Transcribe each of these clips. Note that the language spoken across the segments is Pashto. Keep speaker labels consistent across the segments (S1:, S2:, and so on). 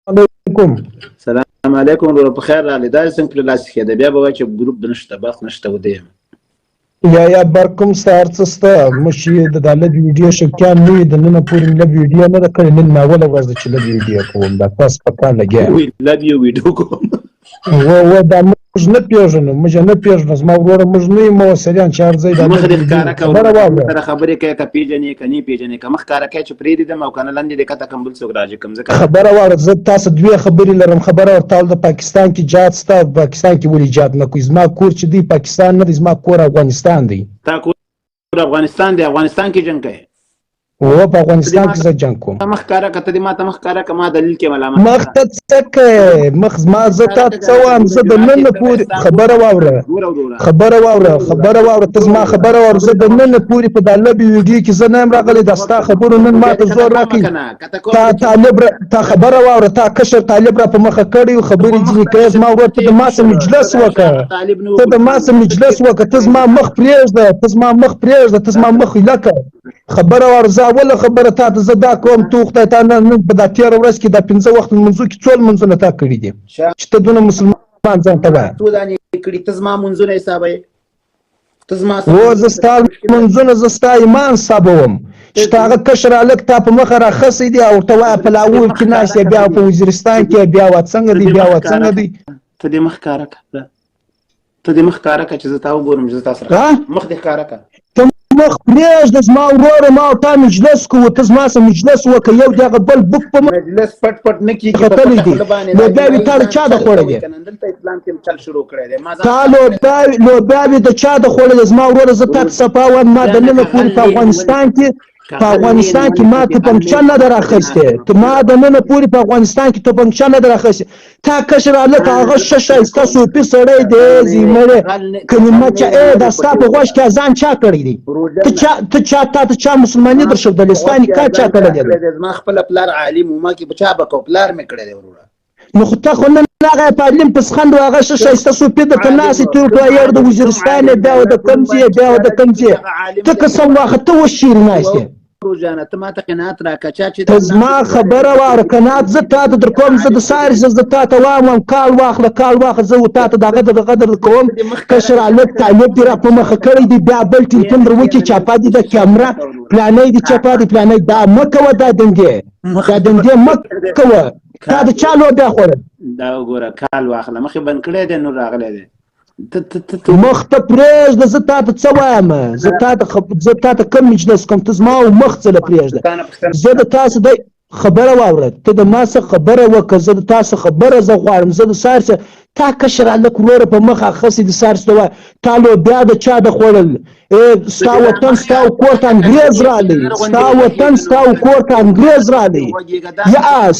S1: علیکم.
S2: سلام علیکم ورور په خیر راغلی. دا څنګه په لاس کې ده؟ بیا به وایي چې ګروپ د نشته، بخت نشته ودې یم.
S1: یا برکم ستا هر څه شته. موږ چې د لږ ویډیو شوقیان نه یو، د ننه پورې مې لږ ویډیو نه ده کړې. نن مې اوله ورځ ده چې لږ ویډیو کوم. دا تاسو په کار لګیا یم.
S2: لږ یو ویډیو کوم.
S1: دا موږ نه پېژنو، موږ نه پېژنو. زما وروره موږ نه یو موسریان چې هر ځای دا
S2: مخ دې ښکاره کوه، سره خبرې کوې که پېژنې که نه پېژنې. که مخ ښکاره کوې چې پرېږدم او که نه لاندې دې کته کړم بل څوک راجع کړم. ځکه
S1: خبره واوره، زه تاسو دوې خبرې لرم. خبره ورته د پاکستان کې جهاد شته. پاکستان کې ولې جهاد نه کوي؟ زما کور چې دی پاکستان نه دی، زما کور افغانستان دی.
S2: تا کور افغانستان دی؟ افغانستان کې جنګ کوي؟
S1: و په افغانستان کې زه جنګ کوم.
S2: مخ ښکاره که ته دې ما ته مخ ښکاره که ما دلیل کې ملامت
S1: مخ ته څه کوې؟ مخ زما زه تا ته څه وایم؟ زه د ننه پورې خبره واوره، خبره واوره، خبره واوره. ته زما خبره واوره. زه د ننه پورې په دا لبې ویډیو کې زه نه یم راغلی. دا ستا خبرو نن ما ته زور راکوي. تا طالب تا خبره واوره، تا کشر طالب را په مخه کړی خبرې ځینې کوې. زما ورور ته د ما سره مجلس وکړه، ته د ما سره مجلس وکړه. ته زما مخ پرېږده، ته زما مخ پرېږده، ته زما مخ لکه خبره واوره. زه اوله خبره تا ته زه دا کوم، تو خدای ته نن په دا تېره ورځ کې دا 5 وخت لمونځو کې څو لمونځونه تا کړي دي چې ته دونه مسلمان ځان ته وایې؟
S2: څو دانې کړي؟ ته زما منځونه حسابوې؟ ته زما
S1: زه ستا لمونځونه، زه ستا ایمان حسابوم چې تا هغه کشر هلک تا په مخه راخسی دی او ورته وایه په لاهور کې ناست دی، بیا په وزیرستان کې بیا وا څنګه دی، بیا وا څنګه دی.
S2: ته دې مخ ښکاره کړه، ته دې مخ ښکاره کړه چې زه تا وګورم، چې زه تا سره مخ دې ښکاره کړه.
S1: مخ پرېږده زما وروره، ما او تا مجلس کوو. ته زما سره مجلس وکړه. یو د هغه بل بک په
S2: مجلس پټ پټ نه کېږي.
S1: ختلی دی لوبیاوې تا د چا د خوړی دی؟
S2: دلته اسلام کې چل شروع کړی دی.
S1: تا لوبیاوې د چا د خوړی دی؟ زما وروره زه تا ته صفا وایم، ما د ننه پورې په افغانستان کې ما توپنچه نه ده راخیستې. ما د ننه پورې په افغانستان کې توپنچه نه ده راخیستې. تا کشر هلک هغه ښه ښایسته صوفي سړی دی، زیمړی کلمه چې دا ستا په غوږ کې اذان چا کړی دی؟ تا ته چا مسلماني در ښودلې؟ ستا نکاح چا کړلی دی؟
S2: زما خپله پلار عالم و، ما کې به چا به کو؟ پلار مې کړی دی وروره.
S1: نو خو ته خو نن هغه تعلیم پسخند و، هغه ښه ښایسته صوفي درته ناستې، ته ورته وایې د وزیرستان یې، بیا د کوم ځای بیا د کوم ځای. ته قسم واخله ته اوس چېرې ناست یې؟
S2: ته ما ته قناعت راکړه. چا چې
S1: ته زما خبره واوره، قناعت زه تا ته در کوم. زه د سهار زه تا ته وایم کال واخله، کال واخله. زه تا ته د قدر کوم. کشر هلک طالب دې را په مخه کړی دی، بیا بل ټلیفون در وکړي چاپا دي د کیمره پلانی دي، چاپا دي پلانی. دا مه کوه، دا دندې مه کوه. تا د چا لوبیا خوړل؟
S2: دا وګوره کال واخله، مخې بند کړی دی نور راغلی دی.
S1: مخ ته پرېږده. زه تا ته څه وایم؟ زه تا ته کوم مجلس کوم؟ ته زما مخ څه له پرېږده. زه د تاسو د خبره واوره، ته د ما څه خبره وکړه. زه د تاسو خبره زه غواړم. زه د سهار څه تا کشر هلک وروره په مخ اخیستې د سهار څه وایه؟ تا لوبیا د چا د خوړل؟ ستا وطن ستا و کور ته انګرېز رالی، ستا وطن ستا و کور ته انګرېز رالی. یا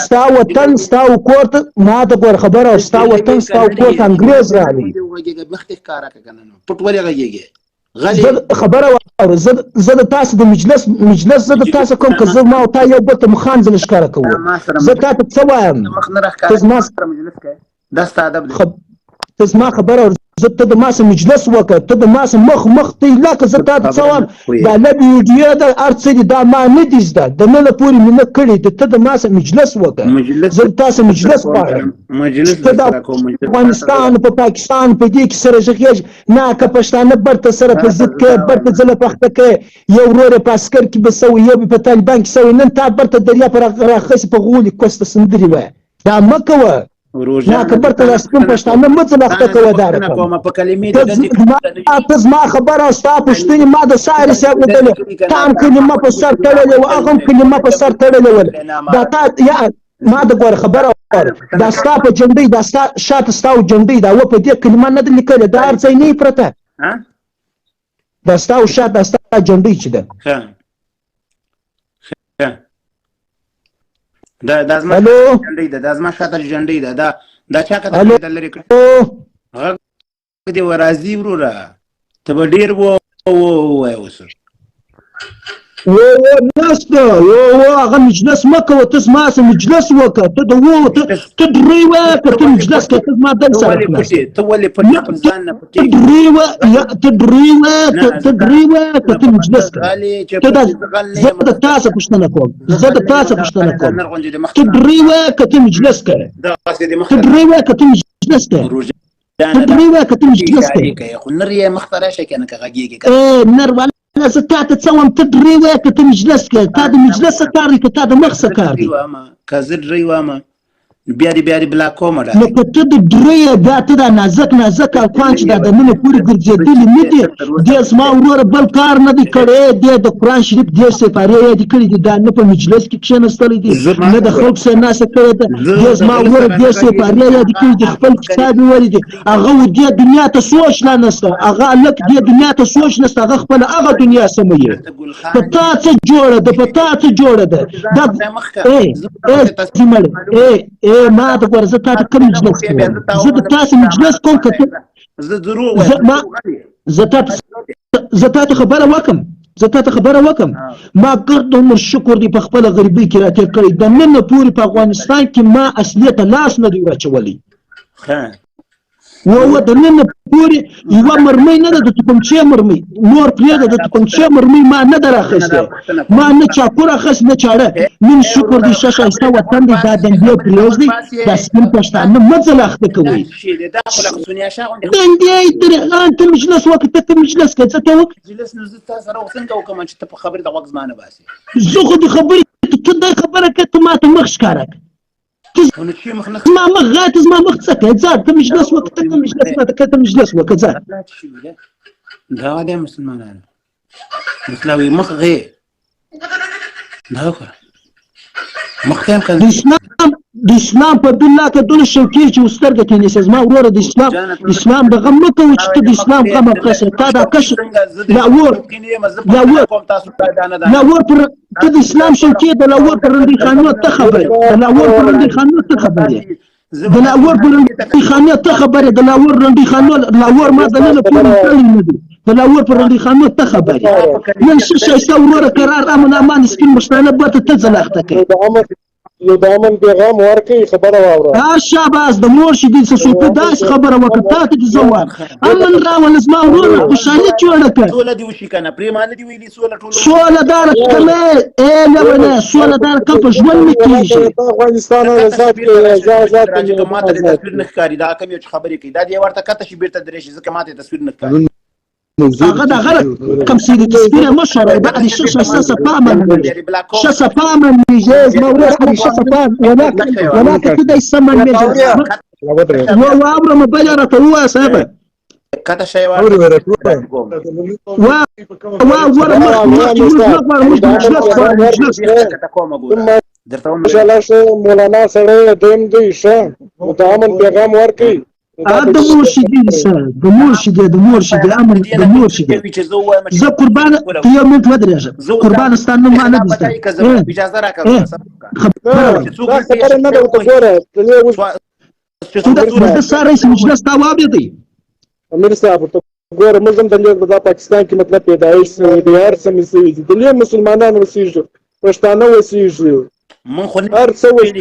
S1: ستا وطن ستا و کور ته ما ته ګوره خبره وه، ستا وطن ستا و کور ته انګرېز رالی. خبره واوره. زه د تاسو د مجلس زه د تاسو کوم که زه ما او تا یو بل ته مخان ځله ښکاره کوو. زه تا ته څه وایم؟ ته زما خبره واوره. ته د ما سره مجلس وکړه، ته د ما سره مخ ته لکه زه تا ته څه وایم؟ دا لبې ویډیو ده هر څه دي، دا ما نه دي زده، د ننه پورې مې نه کړي دي. ته د ما سره مجلس وکړه. زه د تا سره مجلس غواړم. ته د افغانستان په پاکستان په دې کې سره غږېږي نه، که پښتانه برته سره په ضد کوې، برته ځله پخته کوې. یو ورور یې په عسکر کې به سوی، یو په طالبان کې سوی. نن تا برته دریا په راخیستې په غولي کوسته سندرې وایه. دا مه کوه. نه که برته دا سپین پښتانه مه څه لخته کوه. دا رقم ته زما خبره ستا پوښتنې ما د ساري صاحب لیدلې. تا هم کلمه په سر تړلې وه، هغه هم کلمه په سر تړلې وه. دا تا یا ما د ګوره خبره واوره، دا ستا په جنډۍ، دا ستا شاته ستا و جنډۍ، دا و په دې کلمه نه ده لیکلې. دا هر ځای نه یې پرته. دا ستا و شاته دا ستا جنډۍ چې ده.
S2: دا زما جنډۍ ده، دا زما شاته جنډۍ ده. دا چا کته لرې کړې؟ غږ دې ورازي وروره، ته به ډېر ووایې اوس.
S1: نسته هغه مجلس مه کوه ته زما سره مجلس وکړه ته د ته درې وایه که ته مجلس کوه ته زما دل سره خلاص
S2: ته ولې پټې خپل ځان نه پټې
S1: ته درې وایه که ته مجلس کوه زه د تا څه پوښتنه کوم ته درې وایه که ته مجلس کوه ته درې وایه که ته مجلس کوه
S2: خو نر یې مخ ته راشه کنه که غږېږي
S1: نر زه تا ته څه وایم ته درې وایه که ته مجلس کوې تا د مجلس څه کار دی که تا د مخ څه کار دی
S2: که زه درې وایم بیا دې بلاک کومه
S1: نو که ته د درې بیا ته دا نازک الکوان چې دا د ننه پورې ګرځېدلي نه دي دې زما وروره بل کار نه دی کړی دې د قرآن شریف دې سپارې یې دي کړي دي دا نه په مجلس کې کښېنستلی دي نه د خلکو سره ناسته کړې ده دې زما وروره دې سپارې یې دي کړي دي خپل کتاب یې ویلی دي هغه دې دنیا ته سوچ لا نشته هغه هلک دې دنیا ته سوچ نشته هغه خپله هغه دنیا سموي په تا څه جوړه ده دا ما ته ګوره زه تا ته کوم مجلس کوم زه د تاسې مجلس کوم که زه تا ته خبره وکم ما ګرد عمر شکر دی په خپله غریبۍ کې راتېر کړی د ننه پورې په افغانستان کې ما اصلیت ته لاس نه دی واچولی د ننه پورې یوه مرمۍ نه ده د توپنچې مرمۍ نور پرېږده د توپنچې مرمۍ ما نه ده راخیستې ما نه چاقو راخیست نه چاړه نن شکر دی ښه ښایسته وطن دی دا دندې پرېږدئ دا سپین پښتانه مه ځلاخته کوئ دندې ته مجلس وکړه ته که مجلس کوې څه ته وکړه زه خو د خبرې ته دا خبره کوې ته ما ته مخ ښکاره کړه زما مخ غاټ زما مخ څه کوي ځه ته مجلس وکړه ته مجلس وکړه ځه
S2: دا دی مسلمانانو مسلوي مخ غي دا وکړه مخ هم
S1: د اسلام په بالله که دونه شوکې چې سترګه کې نیسې زما وروره د اسلام د غم مه کوو چې ته د اسلام غم قصر تا دا کشر لاور ته د اسلام شوکې د لاور پر رندي خانو ته خبرې د لاور پر رندي خانو ته خبرې د لاور پر رندي خانو ته خبرې د لاور رندي خانو لاور ما د نن پورې کړی نه دي د لاور پر رندي خانو ته خبرې نن څه ښایسته وروره قرار امن امان سپین مشتانه بته ته ځلاخته کوي
S3: یو د امن پیغام ورکړي خبره واوره
S1: شاباس د مور شدید څه سوپه داسې خبره وکړه تا ته دې زه وایم امن راوله زما وروره خوشحالي جوړه کړه
S2: سوله دې وشي که نه پرېمانه دې ویلي
S1: سوله داره کمې لیونی سوله داره کم په ژوند نه کېږي
S3: افغانستان حساب کې
S2: چې که ماته دې تصویر نه ښکاري دا کوم یو چې خبرې کوي دا دې ورته کته شي بېرته درې شي ځکه ماته یې تصویر نه ښکاري
S1: هغه د غلط کم سيدي تصوير مشهور بعد الشاشه سفاما شسفاما ميجاز مورد شسفام هناك كده يسمى الميجاز وعمر مبلغ هو سبب
S2: كذا شيء
S3: مولانا سره دیم دی شه متعامل پیغام ورکړي
S1: د مرشدین سره د مرشد امر د مرشد زه قربان یو منټ ودرېږم قربان ستانه ما نه دي
S2: اجازه راکړه
S3: خبره نه ده وګوره
S1: ته سره رئیس مجلس ته وابدي
S3: امیر صاحب ته ګوره موږ هم د پاکستان کې مطلب پیدایش د هر څه مسیږي د مسلمانانو مسیږي پښتانه مسیږي
S2: من خو
S3: هر څه وایي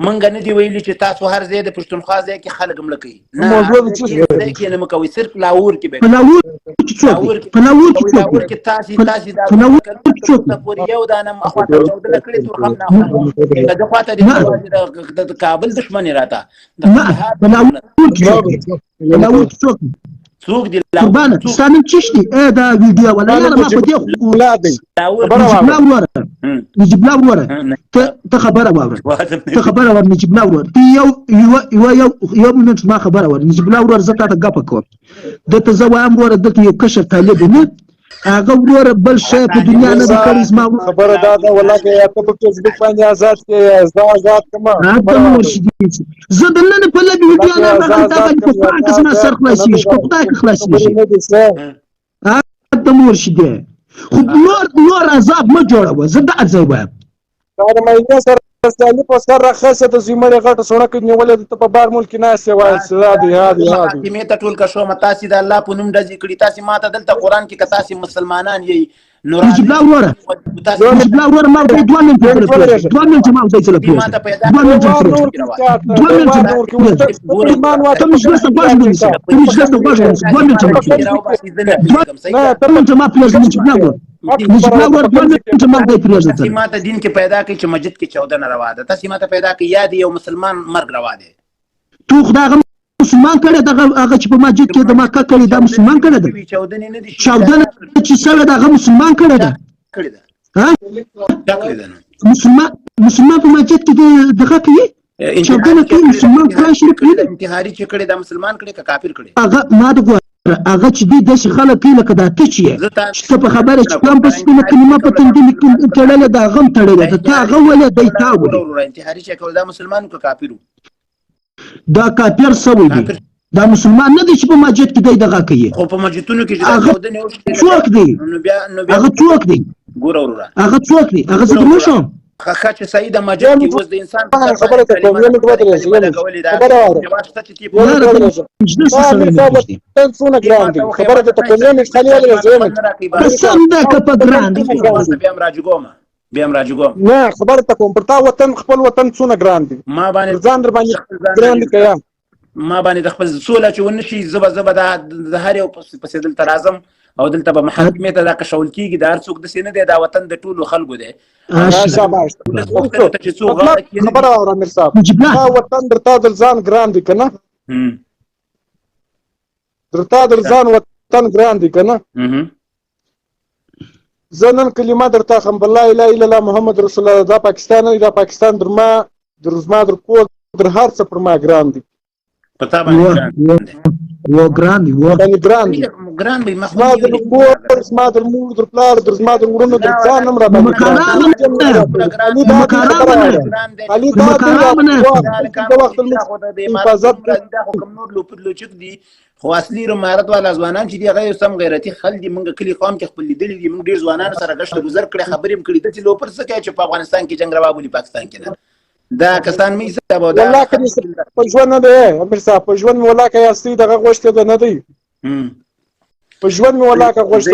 S2: منګ نه دی ویلي چې تاسو هر ځای د پښتونخوا ځای کې خلک مړه کوي نه کې نه مکوي صرف لاور کې به
S1: لاور
S2: کې تاسو دا پورې یو دانم اخواته د کړي تور خم نه د خواته د کابل دښمن راته
S1: لاور
S2: څوک دی
S1: قربان ستانه چشتي دا ویډیو ولا ما په دې نجيب لا وره ته خبره وره نجيب لا وره یو منټ ما خبره وره نجيب لا وره زکه ته غپ کوم د ته زوام وره د یو کشر طالب نه هغه وره بل شی په دنیا نه کړی زما
S3: خبره دا والله کې ته په فیسبوک باندې آزاد کې آزاد کما
S1: زه د نن په لږ ویډیو نه راغلی دا په قرآن کې سم سر خلاصي په خدای کې خلاصي د مرشد خو نور عذاب ما جوړوه زه دا ځای وایم
S3: دا مې سره سالي په سر راخصه د زمړې غټه سونه کې نیولې ته په بار ملک نه سي وای ساده هادي
S2: مې ته ټول کا شو متاسي د الله په نوم د ذکر تاسو ماته دلته قرآن کې کتاسي مسلمانان یي
S1: نجيب الله وراء نجيب الله وراء ما بده دوام من فكرة دوام من جماعة زي سلا بيوز دوام من جماعة دوام من جماعة تم مش لسه باش بنسى تم مش لسه باش بنسى دوام من جماعة دوام من جماعة بيوز نجيب الله وراء نجيب الله وراء دوام من جماعة زي بيوز
S2: تاسې ماته دین کې پیدا کړي چې مسجد کې چاودنه روا ده تاسې ماته پیدا کړي یا دی یو مسلمان مرګ روا دی
S1: تو خدای مسلمان کړه دغه هغه چې په مسجد کې د مکه کړي دا مسلمان کړه ده
S2: چاودنې نه دي
S1: چاودنه چې سره دغه مسلمان کړه ده
S2: کړی ده
S1: ها
S2: دا کړی ده
S1: مسلمان په مسجد کې دغه کوي چاودنه کوي مسلمان قرآن شریف کوي
S2: انتحاري چې کړی دا مسلمان کړی که کافر کړی
S1: هغه ما د هغه چې دي داسې خلک کوي لکه دا ته چې ته په خبره چې کوم په سپینه کلمه په تندي تړلې ده هغه هم تړلې ده ته هغه ولې دی تا ولې
S2: انتحاري چې کول دا مسلمان که کافر
S1: دا کافر سوی دی دا مسلمان نه دی چې په مسجد کې دی دغه کوي
S2: خو په مسجدونو کې
S1: څوک دی هغه څوک دی
S2: ګوره وروره
S1: هغه څوک دی هغه زه درمه شم
S2: خه چې سعید مسجد کې اوس د انسان
S3: خبره ته کوم یو مټ وته څونه ګران دي خبره ته کوم یو مټ خالي ولا زوم
S1: سم دا کپ ګران دي
S2: بیا راجګوم
S3: نه خبره ته کوم پرتا وطن خپل وطن څونه ګران دي
S2: ما باندې
S3: ځان در باندې ګران دي کیا
S2: ما باندې د خپل سوله چې ونشي زبا د هر یو پسې دلته راځم او دلته به محاکمې ته دا کشول کېږي د هر څوک داسې نه دی دا وطن د ټولو خلکو دی
S3: خبره واوره امیر صاحب دا وطن درته در ځان ګران دي که نه درته در ځان وطن ګران دي که نه زه نن کلمه درته خم بالله اله الا الله محمد رسول الله دا پاکستان نه دا پاکستان در ما در کور در هر څه پر ما ګران دي
S2: په تا باندې
S1: ګران دي
S2: ګران به
S3: ما در کور ما در مور در پلار در ما در ورونو در ځان هم را باندې علي دا وخت حفاظت
S2: کوم نور لوچک دي خو اصلي امارت والا ځوانان چې دي هغه سم غیرتي خل دي موږ کلی قوم کې خپل لیدلې دي موږ ډیر ځوانان سره غشت گذر کړي خبرې هم کړي چې لوپر څه کوي چې په افغانستان کې جنگ روا بولي پاکستان کې دا کسان مې حساب او دا
S3: والله کله په ژوند نه دی امیر صاحب په ژوند والله کې اصلي دغه غوښته ده نه دی په ژوند والله کې غوښته